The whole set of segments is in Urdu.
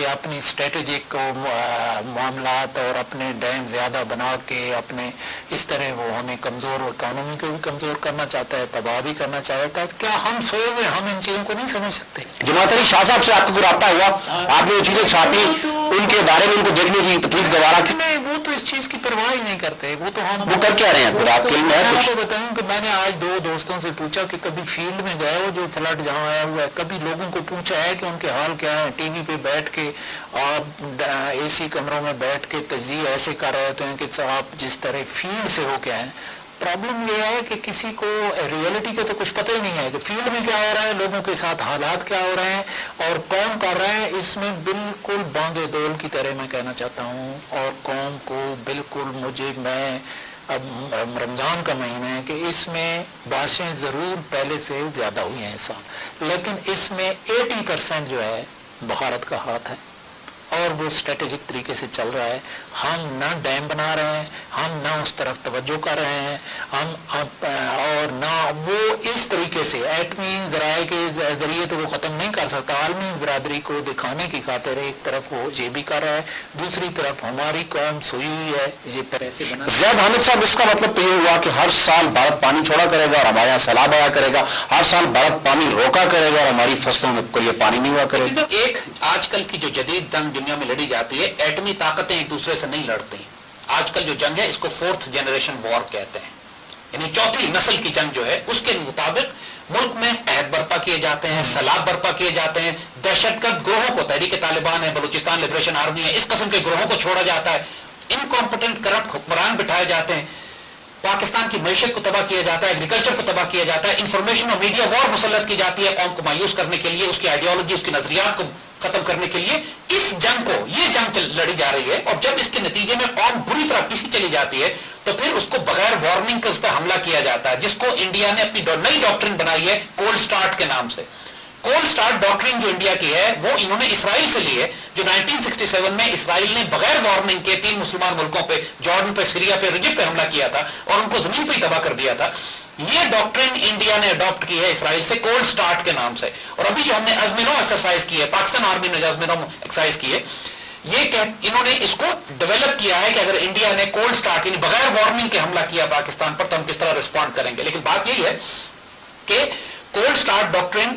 اپنی اسٹریٹجک معاملات اور اپنے ڈیم زیادہ بنا کے اپنے اس طرح وہ ہمیں کمزور اکانومی کو بھی کمزور کرنا چاہتا ہے، تباہ بھی کرنا چاہتا ہے. کیا ہم سوئے ہوئے ہم ان چیزوں کو نہیں سمجھ سکتے؟ جماعت علی شاہ صاحب سے آپ کو کوئی رابطہ ہوا؟ آپ نے وہ چیزیں چھاپی، ان کے بارے میں ان کو دیکھنے کی تکلیف گوارا کی؟ نہیں، وہ تو اس چیز کی پرواہ ہی نہیں کرتے. وہ تو ہم وہ کر کیا رہے ہیں پھر؟ آپ کے علم ہے میں کچھ؟ آپ کو بتاؤں کہ میں نے آج 2 دوستوں سے پوچھا کہ کبھی فیلڈ میں گئے ہو جو فلڈ جہاں آیا ہوا ہے، کبھی لوگوں کو پوچھا ہے کہ ان کے حال کیا ہے؟ ٹی وی پہ بیٹھ کے آپ اے سی کمروں میں بیٹھ کے تجزیہ ایسے کر رہے ہوتے ہیں کہ آپ جس طرح فیلڈ سے ہو کے آئے. پرابلم یہ ہے کہ کسی کو ریئلٹی کا تو کچھ پتہ ہی نہیں ہے کہ فیلڈ میں کیا ہو رہا ہے، لوگوں کے ساتھ حالات کیا ہو رہے ہیں اور کون کر رہا ہے. اس میں بالکل بانگے دول کی طرح میں کہنا چاہتا ہوں، اور قوم کو بالکل میں اب رمضان کا مہینہ ہے کہ اس میں بارشیں ضرور پہلے سے زیادہ ہوئی ہیں اس سال، لیکن اس میں 80% جو ہے بھارت کا ہاتھ ہے اور وہ اسٹریٹجک طریقے سے چل رہا ہے. ہم نہ ڈیم بنا رہے ہیں، ہم نہ اس طرف توجہ کر رہے ہیں، اور نہ وہ اس طریقے سے ایٹمی ذرائع کے ذریعے تو وہ ختم نہیں کر سکتا. عالمی برادری کو دکھانے کی خاطر ایک طرف وہ یہ بھی کر رہا ہے، دوسری طرف ہماری قوم سوئی ہوئی ہے یہ طرح سے بنا. زید حامد صاحب، اس کا مطلب تو یہ ہوا کہ ہر سال بھارت پانی چھوڑا کرے گا اور ہمارے یہاں سیلاب آیا کرے گا، ہر سال بھارت پانی روکا کرے گا اور ہماری فصلوں میں کوئی پانی نہیں ہوا کرے گا. ایک آج کل کی جو جدید جنگ دنیا میں لڑی جاتی ہے، ایٹمی طاقتیں ایک دوسرے سے نہیں لڑتی. آج کل جو جنگ ہے اس کو 4th جنریشن وار کہتے ہیں، یعنی 4تھی نسل کی جنگ جو ہے اس کے مطابق ملک میں عہد برپا کیے جاتے ہیں، سیلاب برپا کیے جاتے ہیں، دہشت گرد گروہوں کو، تحریک طالبان ہے، بلوچستان لبریشن آرمی ہے، اس قسم کے گروہوں کو چھوڑا جاتا ہے، انکمپٹنٹ کرپٹ حکمران بٹھائے جاتے ہیں، پاکستان کی معیشت کو تباہ کیا جاتا ہے، ایگریکلچر کو تباہ کیا جاتا ہے، انفارمیشن اور میڈیا وار مسلط کی جاتی ہے قوم کو مایوس کرنے کے لیے، اس کی آئیڈیالوجی، اس کی نظریات کو ختم کرنے کے لیے. اس جنگ کو، یہ جنگ لڑی جا رہی ہے، اور جب اس کے نتیجے میں قوم بری طرح پیچھے چلی جاتی ہے تو پھر اس کو بغیر وارننگ کے اس پہ حملہ کیا جاتا ہے، جس کو انڈیا نے اپنی نئی ڈاکٹرن بنائی ہے کولڈ سٹارٹ کے نام سے. کولڈ سٹارٹ ڈاکٹرن جو انڈیا کی ہے وہ انہوں نے اسرائیل سے لی ہے، جو 1967 میں اسرائیل نے بغیر وارننگ کے 3 مسلمان ملکوں پہ، جارڈن پہ، سیریا پہ، ایجپٹ پہ حملہ کیا تھا اور ان کو زمین پہ ہی تباہ کر دیا تھا. یہ ڈاکٹرن انڈیا نے اڈاپٹ کی ہے اسرائیل سے کولڈ سٹارٹ کے نام سے. اور ابھی جو ہم نے عزم نو ایکسرسائز کی ہے، پاکستان آرمی نے جو عزم نو ایکسرسائز کی ہے، یہ انہوں نے اس کو ڈیولپ کیا ہے کہ اگر انڈیا نے کولڈ سٹارٹ یعنی بغیر وارننگ کے حملہ کیا پاکستان پر تو ہم کس طرح رسپونڈ کریں گے. لیکن بات یہی ہے کہ کولڈ سٹارٹ ڈاکٹرن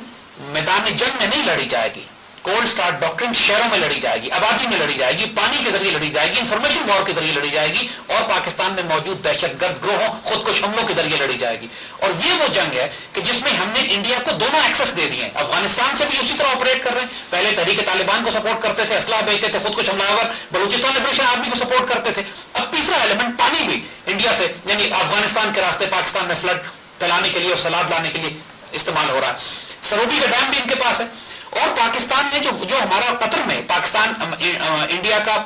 میدان جنگ میں نہیں لڑی جائے گی. کولڈ سٹارٹ ڈاکٹرن شہروں میں لڑی جائے گی، آبادی میں لڑی جائے گی، پانی کے ذریعے لڑی جائے گی، انفارمیشن وار کے ذریعے لڑی جائے گی، اور پاکستان میں موجود دہشت گرد گروہوں، خودکش حملوں کے ذریعے لڑی جائے گی. اور یہ وہ جنگ ہے کہ جس میں ہم نے انڈیا کو دونوں ایکسس دے دیے ہیں. افغانستان سے بھی اسی طرح آپریٹ کر رہے ہیں، پہلے تحریک طالبان کو سپورٹ کرتے تھے، اسلحہ بیچتے تھے، خودکش حملہ آور بلوچستان لبریشن آرمی کو سپورٹ کرتے تھے. اب تیسرا ایلیمنٹ پانی بھی انڈیا سے، یعنی افغانستان کے راستے پاکستان میں فلڈ پھیلانے کے لیے اور سیلاب لانے کے لیے استعمال ہو رہا ہے. سروبی کا ڈیم بھی ان کے پاس ہے. اور پاکستان نے جو ہمارا قطر میں انڈیا کا،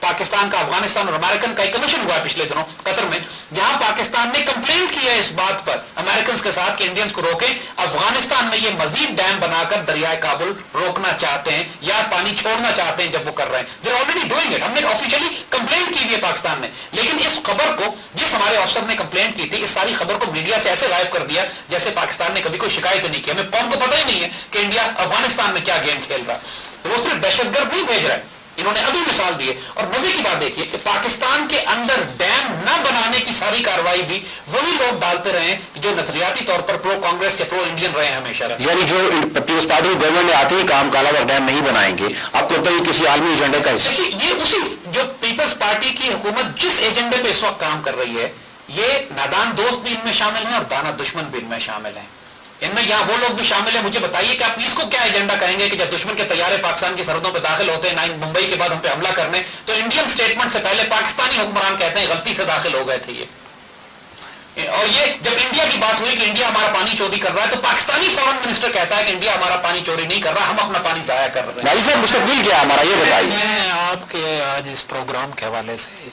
پاکستان کا، افغانستان اور امریکن کا ایک کمیشن ہوا ہے پچھلے دنوں قطر میں، جہاں پاکستان نے کمپلینٹ کی ہے اس بات پر امریکنز کے ساتھ کہ انڈینز کو روکیں. افغانستان میں یہ مزید ڈیم بنا کر دریائے کابل روکنا چاہتے ہیں یا پانی چھوڑنا چاہتے ہیں جب وہ کر رہے ہیں. They are already doing it. ہم نے آفیشلی کمپلینٹ کی ہوئی ہے پاکستان نے، لیکن اس خبر کو، جس ہمارے افسر نے کمپلینٹ کی تھی، اس ساری خبر کو میڈیا سے ایسے غائب کر دیا جیسے پاکستان نے کبھی کوئی شکایت نہیں کی. ہمیں قوم کو پتہ ہی نہیں ہے کہ انڈیا افغانستان میں کیا گیم کھیل رہا ہے. وہ صرف دہشت گرد نہیں بھیج رہا ہے، انہوں نے ابھی مثال دی ہے. اور مزے کی بات دیکھیے کہ پاکستان کے اندر ڈیم نہ بنانے کی ساری کارروائی بھی وہی لوگ ڈالتے رہے جو نظریاتی طور پر پرو کانگریس کے، پرو انڈین رہے ہیں ہمیشہ. یعنی جو پیپلز پارٹی گورنمنٹ میں آتے ہی کام کالا اور ڈیم نہیں بنائیں گے، آپ کو لگتا ہے یہ کسی عالمی ایجنڈے کا حصہ؟ دیکھیے، یہ اسی جو پیپلز پارٹی کی حکومت جس ایجنڈے پہ اس وقت کام کر رہی ہے، یہ نادان دوست بھی ان میں شامل ہیں اور دانا دشمن بھی ان میں شامل ہیں. ان میں یہاں وہ لوگ بھی شامل ہیں. مجھے بتائیے کہ آپ اس کو کیا ایجنڈا کہیں گے کہ جب دشمن کے طیارے پاکستان کی سرحدوں پہ داخل ہوتے ہیں 9 ممبئی کے بعد ہم پہ حملہ کرنے، تو انڈین سٹیٹمنٹ سے پہلے پاکستانی حکمران کہتے ہیں غلطی سے داخل ہو گئے تھے یہ. اور یہ جب انڈیا کی بات ہوئی کہ انڈیا ہمارا پانی چوری کر رہا ہے تو پاکستانی فارن منسٹر کہتا ہے کہ انڈیا ہمارا پانی چوری نہیں کر رہا، ہم اپنا پانی ضائع کر رہے ہیں. بھائی صاحب، مستقبل کیا ہمارا یہ بتائیے. میں آپ کے آج اس پروگرام کے حوالے سے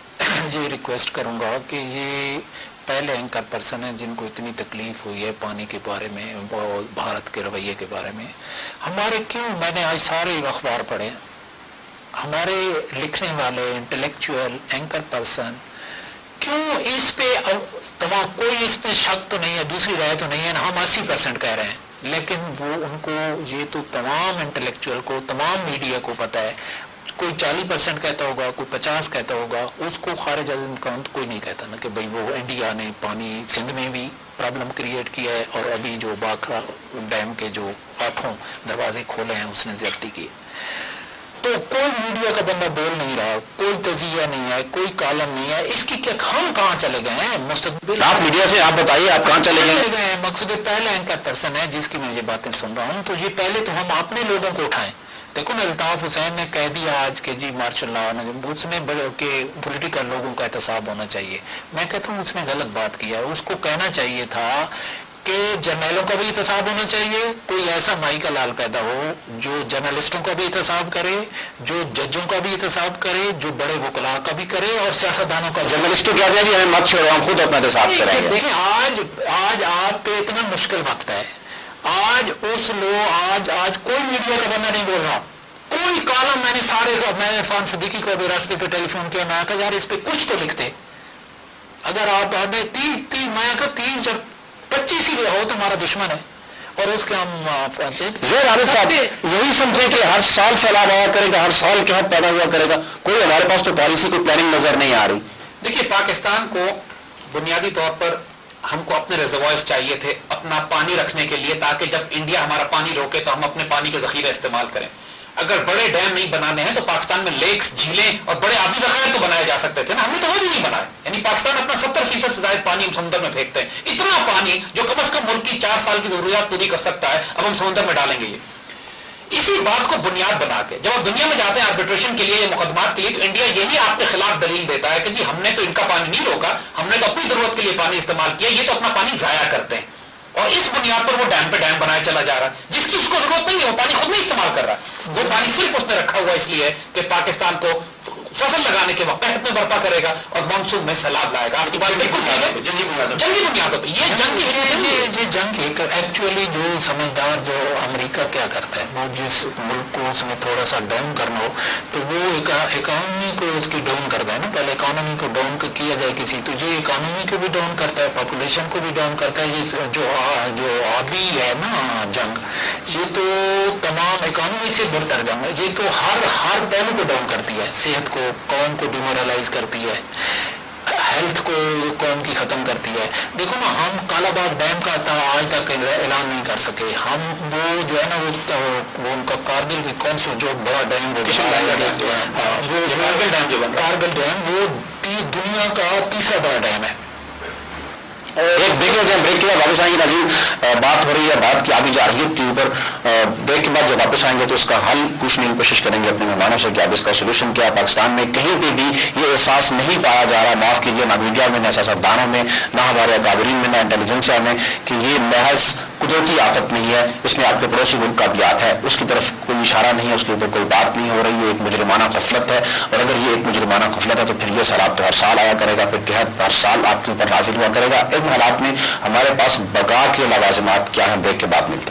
یہ ریکویسٹ کروں گا کہ یہ پہلے اینکر پرسن ہیں جن کو اتنی تکلیف ہوئی ہے پانی کے بارے میں، بھارت کے رویے کے بارے میں. ہمارے کیوں، میں نے آج سارے اخبار پڑھے، ہمارے لکھنے والے انٹلیکچوئل اینکر پرسن کیوں اس پہ کوئی اس پہ شک تو نہیں ہے، دوسری رائے تو نہیں ہے. ہم 80% کہہ رہے ہیں لیکن وہ ان کو یہ تو تمام انٹلیکچوئل کو, تمام میڈیا کو پتہ ہے. کوئی 40% کہتا ہوگا, کوئی 50 کہتا ہوگا, اس کو خارج از امکان کوئی نہیں کہتا نا کہ بھئی وہ انڈیا نے پانی سندھ میں بھی پرابلم کریٹ کیا ہے اور ابھی جو باکھرا ڈیم کے جو 8 دروازے کھولے ہیں اس نے زیادتی کی. تو کوئی میڈیا کا بندہ بول نہیں رہا, کوئی تجزیہ نہیں ہے, کوئی کالم نہیں ہے. اس کی کیا ہم کہاں چلے گئے ہیں مستقبل؟ آپ میڈیا سے آپ بتائیے آپ کہاں چلے گئے ہیں؟ مقصد پہلا اینکر پرسن ہے جس کی میں یہ باتیں سن رہا ہوں, تو یہ پہلے تو ہم اپنے لوگوں کو اٹھائیں. دیکھو نا, الطاف حسین نے کہہ دیا آج کہ جی مارشل لا, اس نے کہ پولیٹیکل لوگوں کا احتساب ہونا چاہیے. میں کہتا ہوں اس نے غلط بات کیا ہے. اس کو کہنا چاہیے تھا کہ جرنیلوں کا بھی احتساب ہونا چاہیے, کوئی ایسا مائی کا لال پیدا ہو جو جرنلسٹوں کا بھی احتساب کرے, جو ججوں کا بھی احتساب کرے, جو بڑے وکلاء کا بھی کرے, اور سیاستدانوں کا. جرنلسٹوں کیا جائے گی ہمیں مت چھوڑو, ہم خود اپنا احتساب کریں گے. دیکھیں آج آپ پہ اتنا مشکل وقت ہے. آج کوئی میڈیا کا بندہ نہیں بول رہا, کوئی کالم. میں نے سارے کو, میں عرفان صدیقی کو ابھی راستے پہ ٹیلی فون کیا, میں کہا یار اس پہ کچھ تو لکھتے. اگر آپ ہمیں 30 جب 25 ہی ہو تو ہمارا دشمن ہے, اور اس کے ہم زیر عابد صاحب یہی سمجھے کہ ہر سال سیلاب آیا کرے گا, ہر سال قحط پیدا ہوا کرے گا, کوئی ہمارے پاس تو پالیسی کوئی پلاننگ نظر نہیں آ رہی. دیکھیے پاکستان کو بنیادی طور پر ہم کو اپنے ریزروائرز چاہیے تھے اپنا پانی رکھنے کے لیے, تاکہ جب انڈیا ہمارا پانی روکے تو ہم اپنے پانی کے ذخیرے استعمال کریں. اگر بڑے ڈیم نہیں بنانے ہیں تو پاکستان میں لیکس, جھیلیں اور بڑے آبی ذخائر تو بنائے جا سکتے تھے نا, ہم نے تو وہ بھی نہیں بنائے. یعنی پاکستان اپنا 70% سے زائد پانی ہم سمندر میں پھینکتے ہیں. اتنا پانی جو کم از کم ملک کی 4 سال کی ضروریات پوری کر سکتا ہے, اب ہم سمندر میں ڈالیں گے. یہ اسی بات کو بنیاد بنا کے جب آپ دنیا میں جاتے ہیں آربیٹریشن کے لیے یا مقدمات کے لیے, تو انڈیا یہی آپ کے خلاف دلیل دیتا ہے کہ جی ہم نے تو ان کا پانی نہیں روکا, ہم نے تو اپنی ضرورت کے لیے پانی استعمال کیا, یہ تو اپنا پانی ضائع کرتے ہیں. اور اس بنیاد پر وہ ڈیم پہ ڈیم بنایا چلا جا رہا ہے جس کی اس کو ضرورت نہیں ہے. وہ پانی خود نہیں استعمال کر رہا ہے, وہ پانی صرف اس نے رکھا ہوا اس لیے کہ پاکستان کو فصل لگانے کے وقت قحط میں برپا کرے گا اور مانسون میں سیلاب لائے گا. آپ کی بات بالکل ٹھیک ہے, جنگی بنیادوں پہ یہ جنگ ایکچولی جو سمجھدار, جو امریکہ کیا کرتا ہے, وہ جس ملک کو اس میں تھوڑا سا ڈاؤن کرنا ہو تو وہ اکانومی کو اس کی ڈاؤن کرتا ہے نا. پہلے اکانومی کو ڈاؤن کیا جائے کسی, تو یہ اکانومی کو بھی ڈاؤن کرتا ہے, پاپولیشن کو بھی ڈاؤن کرتا ہے. یہ جو آبی ہے نا جنگ, یہ تو تمام اکانومی سے برتر جنگ ہے. یہ تو ہر پہلو کو ڈاؤن کرتی ہے, صحت کو, قوم کو ڈیمورلائز کرتی ہے, ہیلتھ کو قوم کی ختم کرتی ہے. دیکھو نا, ہم کالا باغ ڈیم کا آج تک اعلان نہیں کر سکے. ہم وہ جو ہے نا وہ ان کا کارگل کی کون سا جو بڑا ڈیم, وہ کارگل ڈیم, وہ دنیا کا 3را بڑا ڈیم ہے. ایک بریک لیتے ہیں, بریک کے بعد واپس آئیں گے. ناظرین, بات ہو رہی ہے بات کی آبی جارحیت کے اوپر. بریک کے بعد جب واپس آئیں گے تو اس کا حل پوچھنے کی کوشش کریں گے اپنے مہمانوں سے کہ اب اس کا سولوشن کیا. پاکستان میں کہیں پہ بھی یہ احساس نہیں پایا جا رہا, معاف کیجیے, نہ میڈیا میں, نہ سیاستدانوں میں, نہ ہمارے اکابرین میں, نہ انٹیلیجنسیا میں, کہ یہ محض قدرتی آفت نہیں ہے, اس میں آپ کے پڑوسی ملک کا بھی ہاتھ ہے. اس کی طرف کوئی اشارہ نہیں ہے, اس کے اوپر کوئی بات نہیں ہو رہی. یہ ایک مجرمانہ غفلت ہے, اور اگر یہ ایک مجرمانہ غفلت ہے تو پھر یہ سیلاب تو ہر سال آیا کرے گا, پھر قحط ہر سال آپ کے اوپر نازل ہوا کرے گا. ان حالات میں ہمارے پاس بقا کے لوازمات کیا ہیں؟ بریک کے بعد ملتے ہیں.